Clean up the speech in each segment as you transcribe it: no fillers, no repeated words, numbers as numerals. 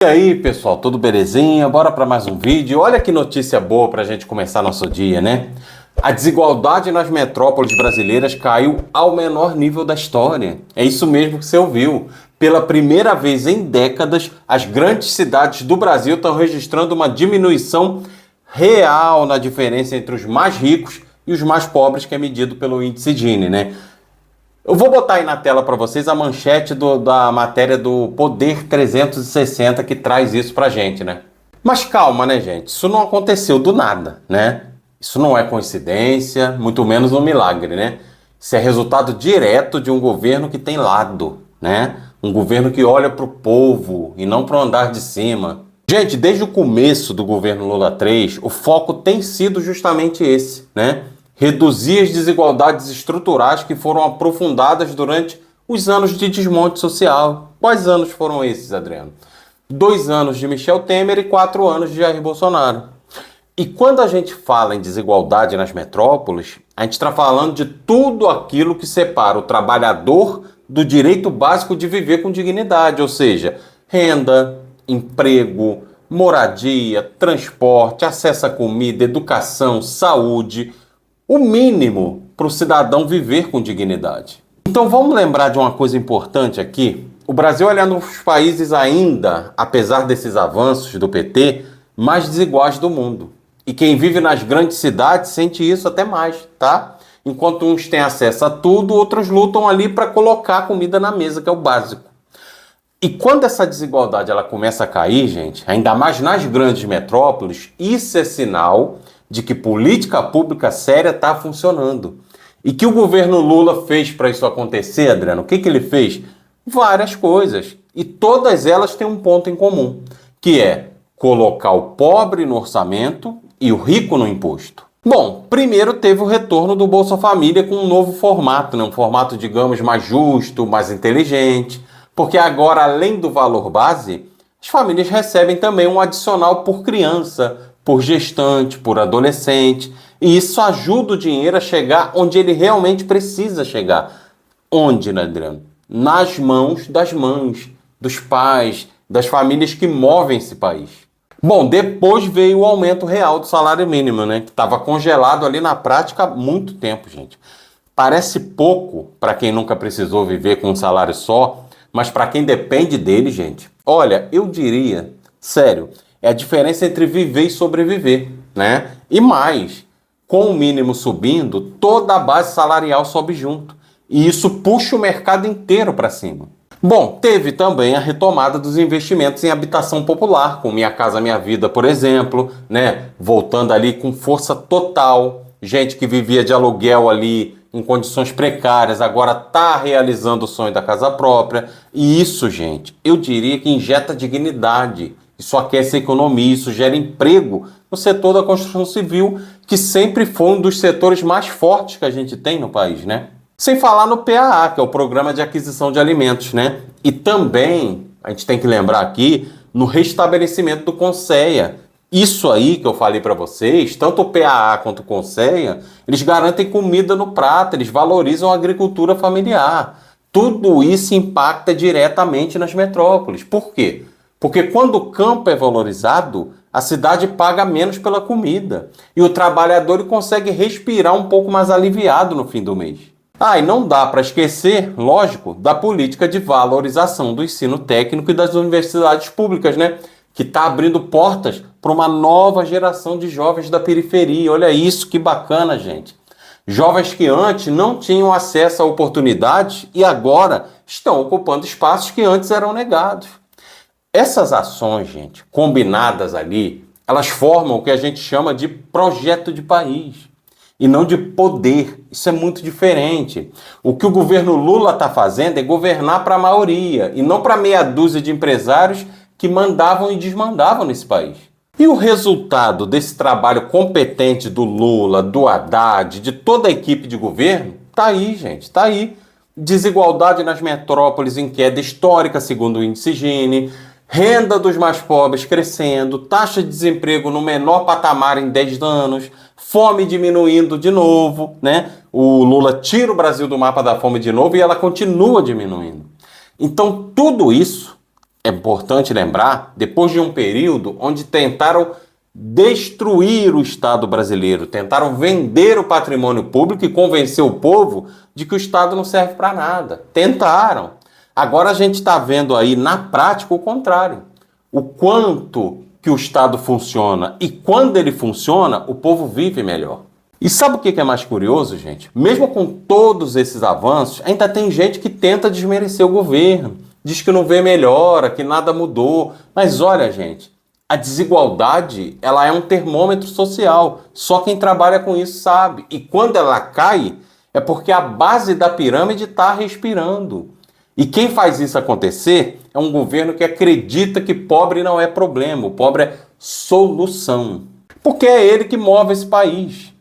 E aí, pessoal, tudo belezinha? Bora para mais um vídeo. Olha que notícia boa para a gente começar nosso dia, né? A desigualdade nas metrópoles brasileiras caiu ao menor nível da história. É isso mesmo que você ouviu. Pela primeira vez em décadas, as grandes cidades do Brasil estão registrando uma diminuição real na diferença entre os mais ricos e os mais pobres, que é medido pelo índice Gini, né? Eu vou botar aí na tela para vocês a manchete da matéria do Poder 360 que traz isso pra gente, né? Mas calma, né, gente? Isso não aconteceu do nada, né? Isso não é coincidência, muito menos um milagre, né? Isso é resultado direto de um governo que tem lado, né? Um governo que olha para o povo e não para o andar de cima. Gente, desde o começo do governo Lula 3, o foco tem sido justamente esse, né? Reduzir as desigualdades estruturais que foram aprofundadas durante os anos de desmonte social. Quais anos foram esses, Adriano? 2 anos de Michel Temer e 4 anos de Jair Bolsonaro. E quando a gente fala em desigualdade nas metrópoles, a gente está falando de tudo aquilo que separa o trabalhador do direito básico de viver com dignidade, ou seja, renda, emprego, moradia, transporte, acesso à comida, educação, saúde, o mínimo para o cidadão viver com dignidade. Então vamos lembrar de uma coisa importante aqui. O Brasil é um dos países ainda, apesar desses avanços do PT, mais desiguais do mundo. E quem vive nas grandes cidades sente isso até mais, tá? Enquanto uns têm acesso a tudo, outros lutam ali para colocar comida na mesa, que é o básico. E quando essa desigualdade ela começa a cair, gente, ainda mais nas grandes metrópoles, isso é sinal de que política pública séria está funcionando. E que o governo Lula fez para isso acontecer, Adriano? O que ele fez? Várias coisas. E todas elas têm um ponto em comum, que é colocar o pobre no orçamento e o rico no imposto. Bom, primeiro teve o retorno do Bolsa Família com um novo formato, né? Um formato, digamos, mais justo, mais inteligente, porque agora, além do valor base, as famílias recebem também um adicional por criança, por gestante, por adolescente, e isso ajuda o dinheiro a chegar onde ele realmente precisa chegar. Onde, né, Adriano? Nas mãos das mães, dos pais, das famílias que movem esse país. Bom, depois veio o aumento real do salário mínimo, né? Que estava congelado ali na prática há muito tempo, gente. Parece pouco para quem nunca precisou viver com um salário só, mas para quem depende dele, gente, olha, eu diria, sério, é a diferença entre viver e sobreviver, né? E mais, com o mínimo subindo, toda a base salarial sobe junto. E isso puxa o mercado inteiro para cima. Bom, teve também a retomada dos investimentos em habitação popular, com Minha Casa Minha Vida, por exemplo, né? Voltando ali com força total. Gente que vivia de aluguel ali em condições precárias, agora está realizando o sonho da casa própria. E isso, gente, eu diria que injeta dignidade. Isso aquece a economia, isso gera emprego no setor da construção civil, que sempre foi um dos setores mais fortes que a gente tem no país, né? Sem falar no PAA, que é o Programa de Aquisição de Alimentos, né? E também, a gente tem que lembrar aqui, no restabelecimento do Conceia. Isso aí que eu falei para vocês, tanto o PAA quanto o Conceia, eles garantem comida no prato, eles valorizam a agricultura familiar. Tudo isso impacta diretamente nas metrópoles. Por quê? Porque quando o campo é valorizado, a cidade paga menos pela comida. E o trabalhador consegue respirar um pouco mais aliviado no fim do mês. E não dá para esquecer, lógico, da política de valorização do ensino técnico e das universidades públicas, né? Que está abrindo portas para uma nova geração de jovens da periferia. Olha isso, que bacana, gente. Jovens que antes não tinham acesso a oportunidades e agora estão ocupando espaços que antes eram negados. Essas ações, gente, combinadas ali, elas formam o que a gente chama de projeto de país. E não de poder. Isso é muito diferente. O que o governo Lula está fazendo é governar para a maioria e não para meia dúzia de empresários que mandavam e desmandavam nesse país. E o resultado desse trabalho competente do Lula, do Haddad, de toda a equipe de governo, está aí, gente, está aí. Desigualdade nas metrópoles em queda histórica, segundo o índice Gini, renda dos mais pobres crescendo, taxa de desemprego no menor patamar em 10 anos, fome diminuindo de novo, né? O Lula tira o Brasil do mapa da fome de novo e ela continua diminuindo. Então, tudo isso É importante lembrar, depois de um período onde tentaram destruir o Estado brasileiro, tentaram vender o patrimônio público e convencer o povo de que o Estado não serve para nada. Tentaram. Agora a gente está vendo aí na prática o contrário. O quanto que o Estado funciona e quando ele funciona, o povo vive melhor. E sabe o que é mais curioso, gente? Mesmo com todos esses avanços, ainda tem gente que tenta desmerecer o governo. Diz que não vê melhora, que nada mudou. Mas olha, gente, a desigualdade, ela é um termômetro social. Só quem trabalha com isso sabe. E quando ela cai, é porque a base da pirâmide está respirando. E quem faz isso acontecer é um governo que acredita que pobre não é problema, o pobre é solução. Porque é ele que move esse país.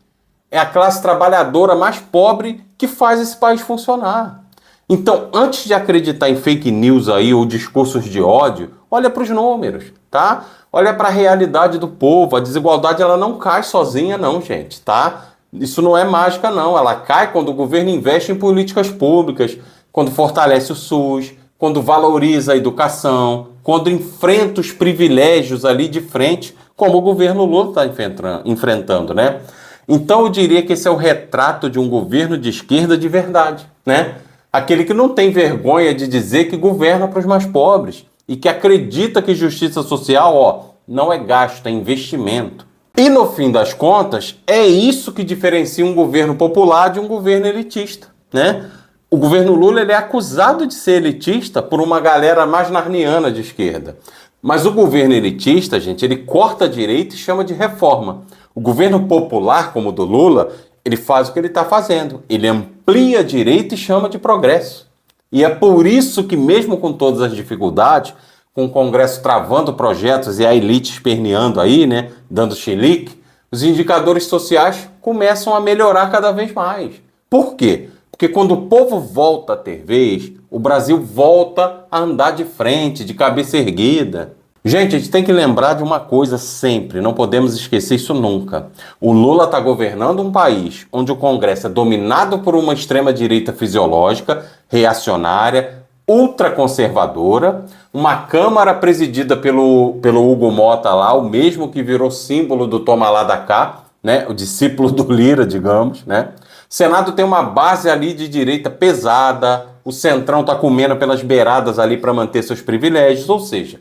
É a classe trabalhadora mais pobre que faz esse país funcionar. Então, antes de acreditar em fake news aí ou discursos de ódio, olha para os números, tá? Olha para a realidade do povo. A desigualdade ela não cai sozinha não, gente, tá? Isso não é mágica não. Ela cai quando o governo investe em políticas públicas, quando fortalece o SUS, quando valoriza a educação, quando enfrenta os privilégios ali de frente, como o governo Lula está enfrentando, né? Então eu diria que esse é o retrato de um governo de esquerda de verdade, né? Aquele que não tem vergonha de dizer que governa para os mais pobres e que acredita que justiça social, não é gasto, é investimento. E no fim das contas, é isso que diferencia um governo popular de um governo elitista, né? O governo Lula ele é acusado de ser elitista por uma galera mais narniana de esquerda. Mas o governo elitista, gente, ele corta a direita e chama de reforma. O governo popular, como o do Lula, ele faz o que ele está fazendo. Ele amplia a direita e chama de progresso. E é por isso que, mesmo com todas as dificuldades, com o Congresso travando projetos e a elite esperneando aí, né, dando chilique, os indicadores sociais começam a melhorar cada vez mais. Por quê? Porque quando o povo volta a ter vez, o Brasil volta a andar de frente, de cabeça erguida. Gente, a gente tem que lembrar de uma coisa sempre, não podemos esquecer isso nunca. O Lula está governando um país onde o Congresso é dominado por uma extrema-direita fisiológica, reacionária, ultraconservadora, uma Câmara presidida pelo Hugo Mota lá, o mesmo que virou símbolo do toma lá da cá, né? O discípulo do Lira, digamos, né? O Senado tem uma base ali de direita pesada, o Centrão está comendo pelas beiradas ali para manter seus privilégios, ou seja,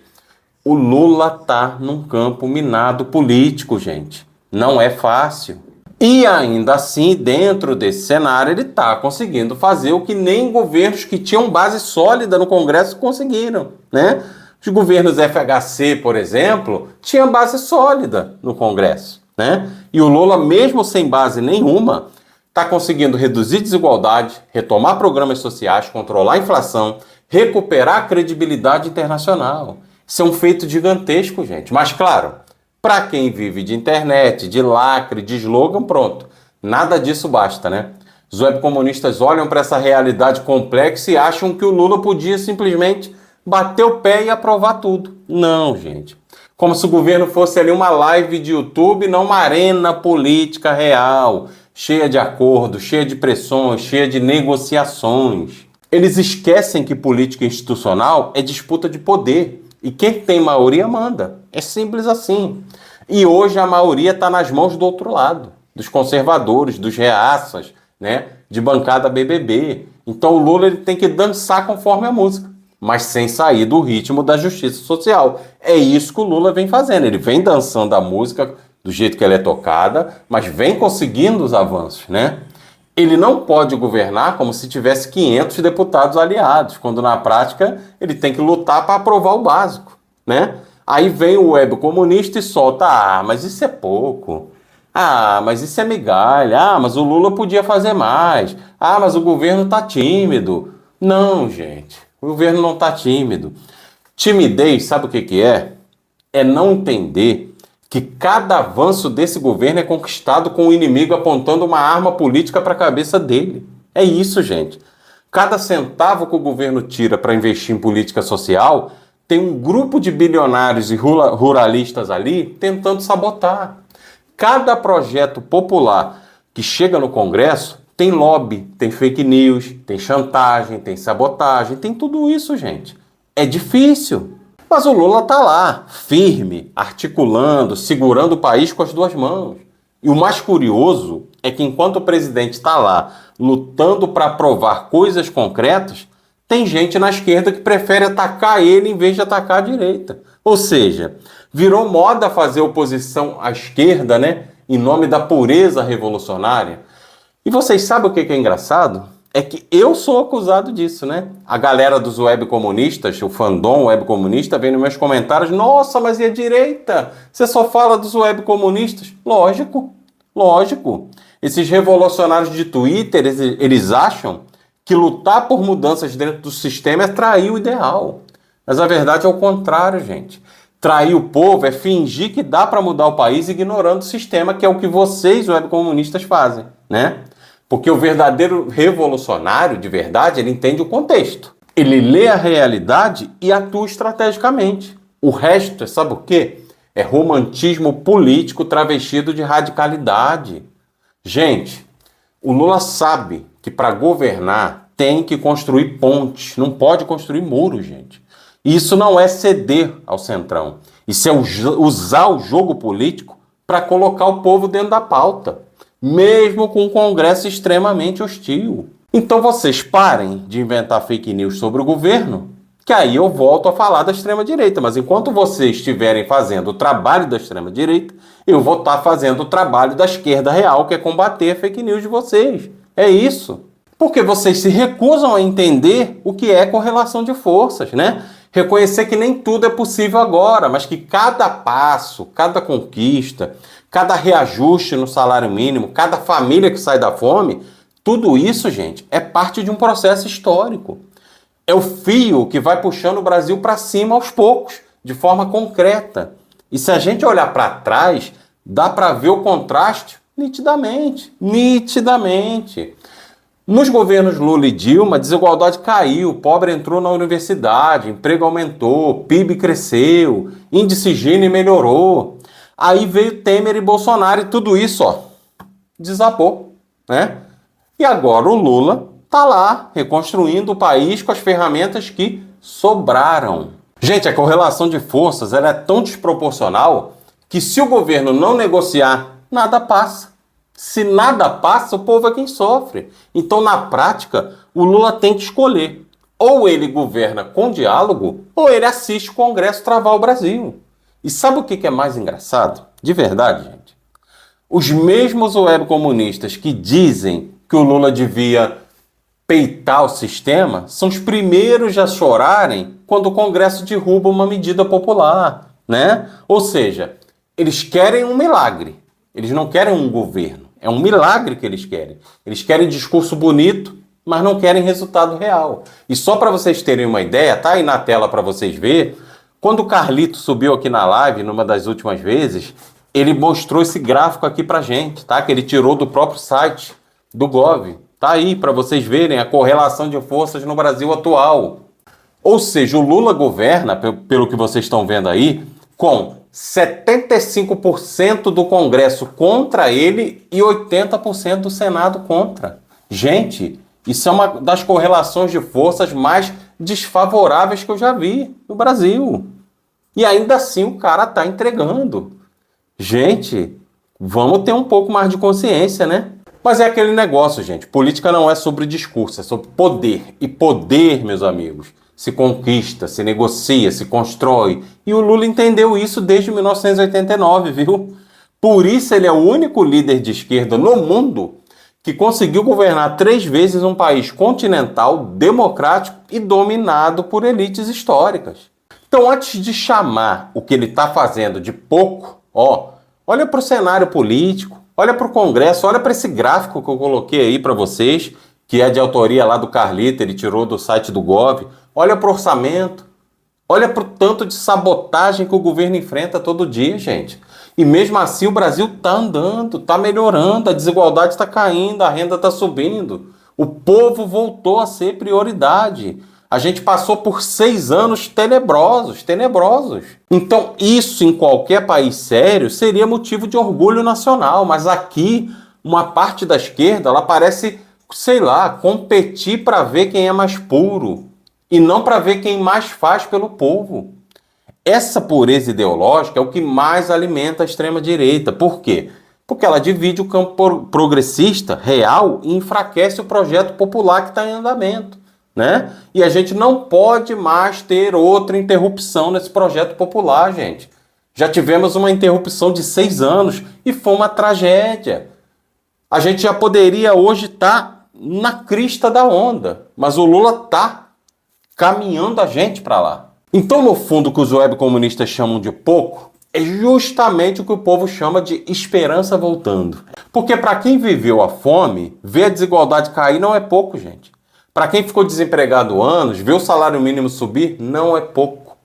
o Lula tá num campo minado político, gente. Não é fácil. E ainda assim, dentro desse cenário, ele está conseguindo fazer o que nem governos que tinham base sólida no Congresso conseguiram, né? Os governos FHC, por exemplo, tinham base sólida no Congresso, né? E o Lula, mesmo sem base nenhuma, está conseguindo reduzir desigualdade, retomar programas sociais, controlar a inflação, recuperar a credibilidade internacional. Isso é um feito gigantesco, gente. Mas, claro, para quem vive de internet, de lacre, de slogan, pronto. Nada disso basta, né? Os webcomunistas olham para essa realidade complexa e acham que o Lula podia simplesmente bater o pé e aprovar tudo. Não, gente. Como se o governo fosse ali uma live de YouTube, não uma arena política real, cheia de acordos, cheia de pressões, cheia de negociações. Eles esquecem que política institucional é disputa de poder. E quem tem maioria manda. É simples assim. E hoje a maioria está nas mãos do outro lado, dos conservadores, dos reaças, né? De bancada BBB. Então o Lula ele tem que dançar conforme a música, mas sem sair do ritmo da justiça social. É isso que o Lula vem fazendo. Ele vem dançando a música do jeito que ela é tocada, mas vem conseguindo os avanços, né? Ele não pode governar como se tivesse 500 deputados aliados, quando na prática ele tem que lutar para aprovar o básico, né? Aí vem o web comunista e solta, mas isso é pouco. Mas isso é migalha. Mas o Lula podia fazer mais. Mas o governo está tímido. Não, gente, o governo não está tímido. Timidez, sabe o que é? É não entender que cada avanço desse governo é conquistado com o inimigo apontando uma arma política para a cabeça dele. É isso, gente. Cada centavo que o governo tira para investir em política social, tem um grupo de bilionários e ruralistas ali tentando sabotar. Cada projeto popular que chega no Congresso tem lobby, tem fake news, tem chantagem, tem sabotagem, tem tudo isso, gente. É difícil. Mas o Lula está lá, firme, articulando, segurando o país com as duas mãos. E o mais curioso é que enquanto o presidente está lá lutando para aprovar coisas concretas, tem gente na esquerda que prefere atacar ele em vez de atacar a direita. Ou seja, virou moda fazer oposição à esquerda, né? Em nome da pureza revolucionária. E vocês sabem o que é engraçado? É que eu sou acusado disso, né? A galera dos webcomunistas, o fandom webcomunista, vem nos meus comentários: nossa, mas e a direita? Você só fala dos webcomunistas? Lógico, lógico. Esses revolucionários de Twitter, eles acham que lutar por mudanças dentro do sistema é trair o ideal. Mas a verdade é o contrário, gente. Trair o povo é fingir que dá para mudar o país ignorando o sistema, que é o que vocês, webcomunistas, fazem, né? Porque o verdadeiro revolucionário, de verdade, ele entende o contexto. Ele lê a realidade e atua estrategicamente. O resto, sabe o quê? É romantismo político travestido de radicalidade. Gente, o Lula sabe que para governar tem que construir pontes, não pode construir muros, gente. Isso não é ceder ao centrão. Isso é usar o jogo político para colocar o povo dentro da pauta, mesmo com um Congresso extremamente hostil. Então vocês parem de inventar fake news sobre o governo, que aí eu volto a falar da extrema-direita. Mas enquanto vocês estiverem fazendo o trabalho da extrema-direita, eu vou estar fazendo o trabalho da esquerda real, que é combater a fake news de vocês. É isso. Porque vocês se recusam a entender o que é correlação de forças, né? Reconhecer que nem tudo é possível agora, mas que cada passo, cada conquista, cada reajuste no salário mínimo, cada família que sai da fome, tudo isso, gente, é parte de um processo histórico. É o fio que vai puxando o Brasil para cima aos poucos, de forma concreta. E se a gente olhar para trás, dá para ver o contraste nitidamente. Nitidamente. Nos governos Lula e Dilma, a desigualdade caiu, o pobre entrou na universidade, emprego aumentou, PIB cresceu, índice Gini melhorou. Aí veio Temer e Bolsonaro e tudo isso, ó, desabou, né? E agora o Lula tá lá, reconstruindo o país com as ferramentas que sobraram. Gente, a correlação de forças ela é tão desproporcional que se o governo não negociar, nada passa. Se nada passa, o povo é quem sofre. Então, na prática, o Lula tem que escolher. Ou ele governa com diálogo, ou ele assiste o Congresso travar o Brasil. E sabe o que é mais engraçado? De verdade, gente. Os mesmos webcomunistas que dizem que o Lula devia peitar o sistema são os primeiros a chorarem quando o Congresso derruba uma medida popular, né? Ou seja, eles querem um milagre. Eles não querem um governo. É um milagre que eles querem. Eles querem discurso bonito, mas não querem resultado real. E só para vocês terem uma ideia, tá aí na tela para vocês verem, quando o Carlito subiu aqui na live, numa das últimas vezes, ele mostrou esse gráfico aqui pra gente, tá? Que ele tirou do próprio site do Gov. Tá aí para vocês verem a correlação de forças no Brasil atual. Ou seja, o Lula governa, pelo que vocês estão vendo aí, com 75% do Congresso contra ele e 80% do Senado contra. Gente, isso é uma das correlações de forças mais desfavoráveis que eu já vi no Brasil. E ainda assim o cara tá entregando. Gente, vamos ter um pouco mais de consciência, né? Mas é aquele negócio, gente. Política não é sobre discurso, é sobre poder. E poder, meus amigos, se conquista, se negocia, se constrói. E o Lula entendeu isso desde 1989, viu? Por isso ele é o único líder de esquerda no mundo que conseguiu governar 3 vezes um país continental, democrático e dominado por elites históricas. Então, antes de chamar o que ele está fazendo de pouco, olha para o cenário político, olha para o Congresso, olha para esse gráfico que eu coloquei aí para vocês, que é de autoria lá do Carlito, ele tirou do site do Gov. Olha para o orçamento, olha para o tanto de sabotagem que o governo enfrenta todo dia, gente. E mesmo assim o Brasil está andando, está melhorando, a desigualdade está caindo, a renda está subindo. O povo voltou a ser prioridade. A gente passou por 6 anos tenebrosos, tenebrosos. Então isso em qualquer país sério seria motivo de orgulho nacional. Mas aqui uma parte da esquerda, ela parece, sei lá, competir para ver quem é mais puro. E não para ver quem mais faz pelo povo. essa pureza ideológica é o que mais alimenta a extrema-direita. Por quê? Porque ela divide o campo progressista real e enfraquece o projeto popular que está em andamento, né? E a gente não pode mais ter outra interrupção nesse projeto popular, gente. Já tivemos uma interrupção de 6 anos e foi uma tragédia. A gente já poderia hoje estar na crista da onda, mas o Lula está caminhando a gente para lá. Então, no fundo, o que os webcomunistas chamam de pouco é justamente o que o povo chama de esperança voltando. Porque para quem viveu a fome, ver a desigualdade cair não é pouco, gente. Para quem ficou desempregado anos, ver o salário mínimo subir não é pouco.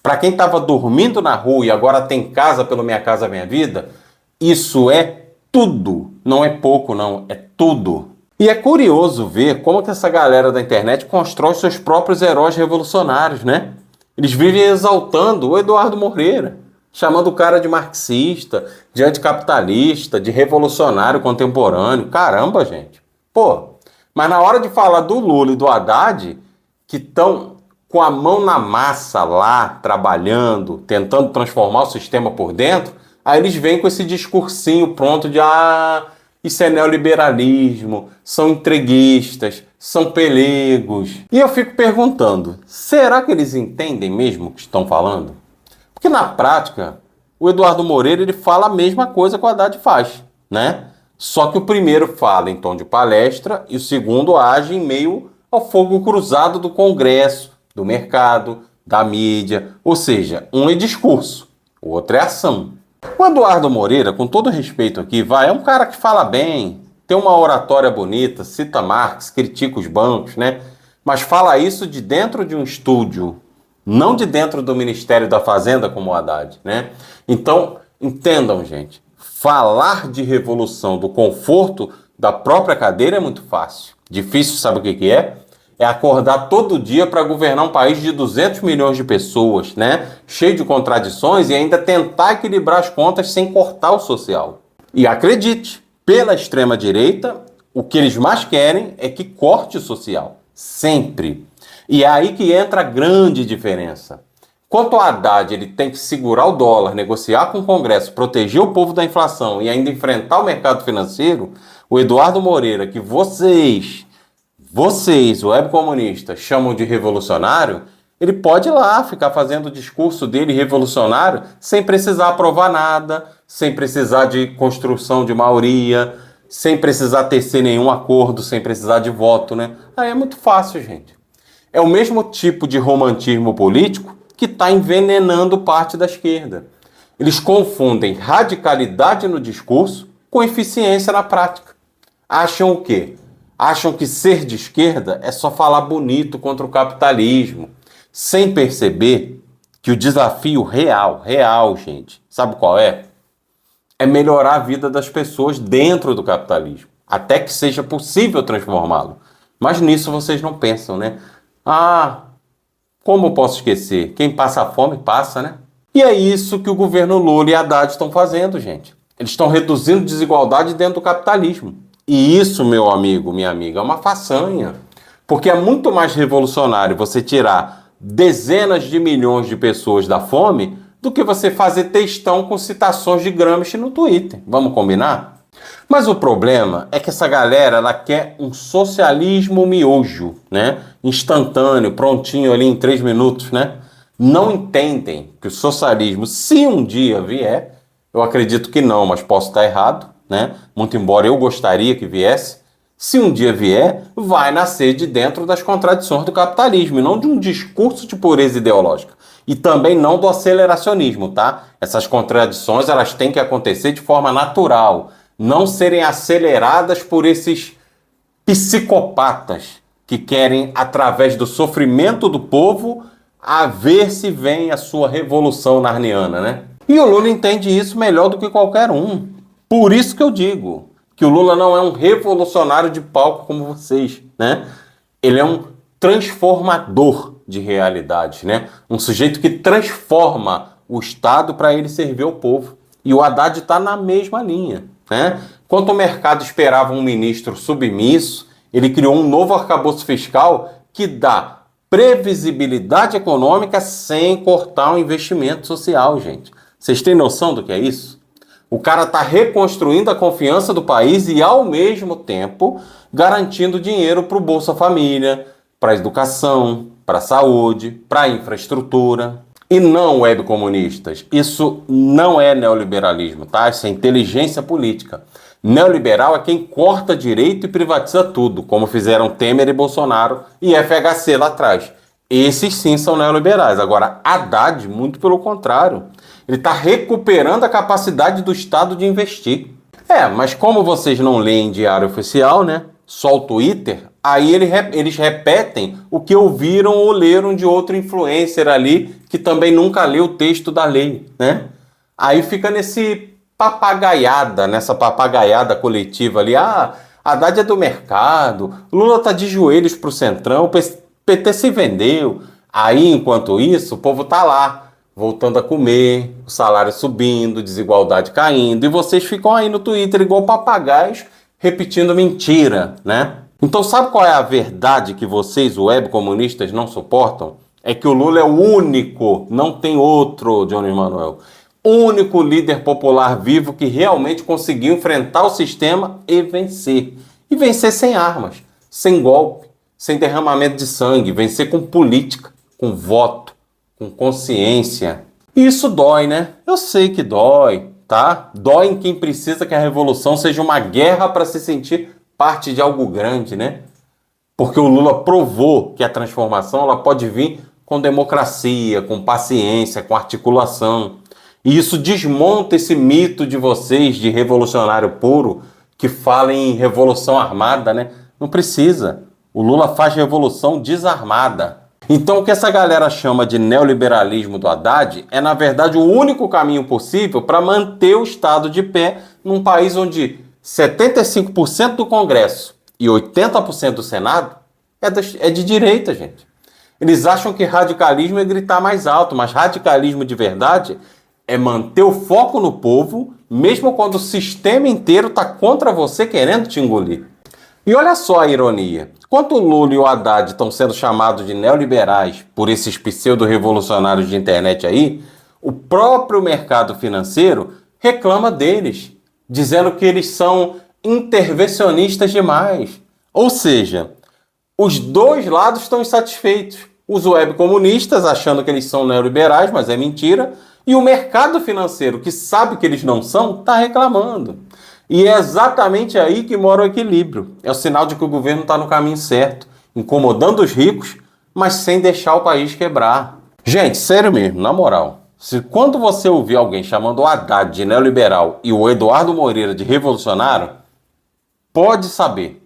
Para quem estava dormindo na rua e agora tem casa pelo Minha Casa Minha Vida, isso é tudo. Não é pouco, não. É tudo. E é curioso ver como que essa galera da internet constrói seus próprios heróis revolucionários, né? Eles vivem exaltando o Eduardo Moreira, chamando o cara de marxista, de anticapitalista, de revolucionário contemporâneo. Caramba, gente. Pô, mas na hora de falar do Lula e do Haddad, que estão com a mão na massa lá, trabalhando, tentando transformar o sistema por dentro, aí eles vêm com esse discursinho pronto de isso é neoliberalismo, são entreguistas, são pelegos. E eu fico perguntando, será que eles entendem mesmo o que estão falando? Porque na prática, o Eduardo Moreira ele fala a mesma coisa que o Haddad faz, né? Só que o primeiro fala em tom de palestra e o segundo age em meio ao fogo cruzado do Congresso, do mercado, da mídia. Ou seja, um é discurso, o outro é ação. O Eduardo Moreira, com todo respeito aqui, é um cara que fala bem, tem uma oratória bonita, cita Marx, critica os bancos, né? Mas fala isso de dentro de um estúdio, não de dentro do Ministério da Fazenda como o Haddad, né? Então, entendam, gente, falar de revolução do conforto da própria cadeira é muito fácil. Difícil, sabe o que é? É acordar todo dia para governar um país de 200 milhões de pessoas, né? Cheio de contradições e ainda tentar equilibrar as contas sem cortar o social. E acredite, pela extrema-direita, o que eles mais querem é que corte o social. Sempre. E é aí que entra a grande diferença. Enquanto o Haddad ele tem que segurar o dólar, negociar com o Congresso, proteger o povo da inflação e ainda enfrentar o mercado financeiro, o Eduardo Moreira, que vocês, webcomunistas, chamam de revolucionário, ele pode ir lá ficar fazendo o discurso dele revolucionário sem precisar aprovar nada, sem precisar de construção de maioria, sem precisar tecer nenhum acordo, sem precisar de voto, né? Aí é muito fácil, gente. É o mesmo tipo de romantismo político que está envenenando parte da esquerda. Eles confundem radicalidade no discurso com eficiência na prática. Acham o quê? Acham que ser de esquerda é só falar bonito contra o capitalismo, sem perceber que o desafio real, gente, sabe qual é? É melhorar a vida das pessoas dentro do capitalismo, até que seja possível transformá-lo. Mas nisso vocês não pensam, né? Como eu posso esquecer? Quem passa fome, passa, né? E é isso que o governo Lula e Haddad estão fazendo, gente. Eles estão reduzindo desigualdade dentro do capitalismo. E isso, meu amigo, minha amiga, é uma façanha. Porque é muito mais revolucionário você tirar dezenas de milhões de pessoas da fome do que você fazer textão com citações de Gramsci no Twitter. Vamos combinar? Mas o problema é que essa galera ela quer um socialismo miojo, né? Instantâneo, prontinho ali em 3 minutos, né? Não entendem que o socialismo, se um dia vier, eu acredito que não, mas posso estar errado, né? Muito embora eu gostaria que viesse, se um dia vier, vai nascer de dentro das contradições do capitalismo e não de um discurso de pureza ideológica. E também não do aceleracionismo, tá? Essas contradições elas têm que acontecer de forma natural, não serem aceleradas por esses psicopatas que querem, através do sofrimento do povo, a ver se vem a sua revolução narniana, né? E o Lula entende isso melhor do que qualquer um. Por isso que eu digo que o Lula não é um revolucionário de palco como vocês, né? Ele é um transformador de realidade, né? Um sujeito que transforma o Estado para ele servir ao povo. E o Haddad está na mesma linha, né? Enquanto o mercado esperava um ministro submisso, ele criou um novo arcabouço fiscal que dá previsibilidade econômica sem cortar o investimento social, gente. Vocês têm noção do que é isso? O cara está reconstruindo a confiança do país e, ao mesmo tempo, garantindo dinheiro para o Bolsa Família, para a educação, para a saúde, para a infraestrutura. E não, web comunistas, isso não é neoliberalismo, tá? Isso é inteligência política. Neoliberal é quem corta direito e privatiza tudo, como fizeram Temer e Bolsonaro e FHC lá atrás. Esses sim são neoliberais. Agora, Haddad, muito pelo contrário. Ele está recuperando a capacidade do Estado de investir. Mas como vocês não leem diário oficial, né? Só o Twitter, aí eles repetem o que ouviram ou leram de outro influencer ali, que também nunca leu o texto da lei, né? Aí fica nessa papagaiada coletiva ali. Haddad é do mercado, Lula tá de joelhos pro Centrão, o PT se vendeu. Aí, enquanto isso, o povo tá lá, voltando a comer, o salário subindo, desigualdade caindo, e vocês ficam aí no Twitter igual papagaios, repetindo mentira, né? Então sabe qual é a verdade que vocês, web comunistas, não suportam? É que o Lula é o único, não tem outro, Johnny Manuel, único líder popular vivo que realmente conseguiu enfrentar o sistema e vencer. E vencer sem armas, sem golpe, sem derramamento de sangue, vencer com política, com voto, com consciência. E isso dói, né? Eu sei que dói, tá? Dói em quem precisa que a revolução seja uma guerra para se sentir parte de algo grande, né? Porque o Lula provou que a transformação ela pode vir com democracia, com paciência, com articulação. E isso desmonta esse mito de vocês de revolucionário puro que fala em revolução armada, né? Não precisa. O Lula faz revolução desarmada. Então o que essa galera chama de neoliberalismo do Haddad é, na verdade, o único caminho possível para manter o Estado de pé num país onde 75% do Congresso e 80% do Senado é de direita, gente. Eles acham que radicalismo é gritar mais alto, mas radicalismo de verdade é manter o foco no povo, mesmo quando o sistema inteiro está contra você querendo te engolir. E olha só a ironia. Enquanto o Lula e o Haddad estão sendo chamados de neoliberais por esses pseudo-revolucionários de internet aí, o próprio mercado financeiro reclama deles, dizendo que eles são intervencionistas demais. Ou seja, os dois lados estão insatisfeitos. Os web comunistas achando que eles são neoliberais, mas é mentira, e o mercado financeiro, que sabe que eles não são, está reclamando. E é exatamente aí que mora o equilíbrio. É o sinal de que o governo está no caminho certo, incomodando os ricos, mas sem deixar o país quebrar. Gente, sério mesmo, na moral. Quando você ouvir alguém chamando o Haddad de neoliberal e o Eduardo Moreira de revolucionário, pode saber.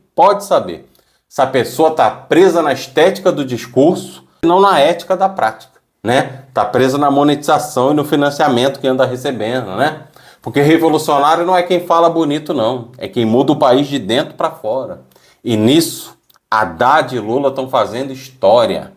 Se a pessoa está presa na estética do discurso, não na ética da prática, né? Está presa na monetização e no financiamento que anda recebendo, né? Porque revolucionário não é quem fala bonito, não. É quem muda o país de dentro para fora. E nisso, Haddad e Lula estão fazendo história.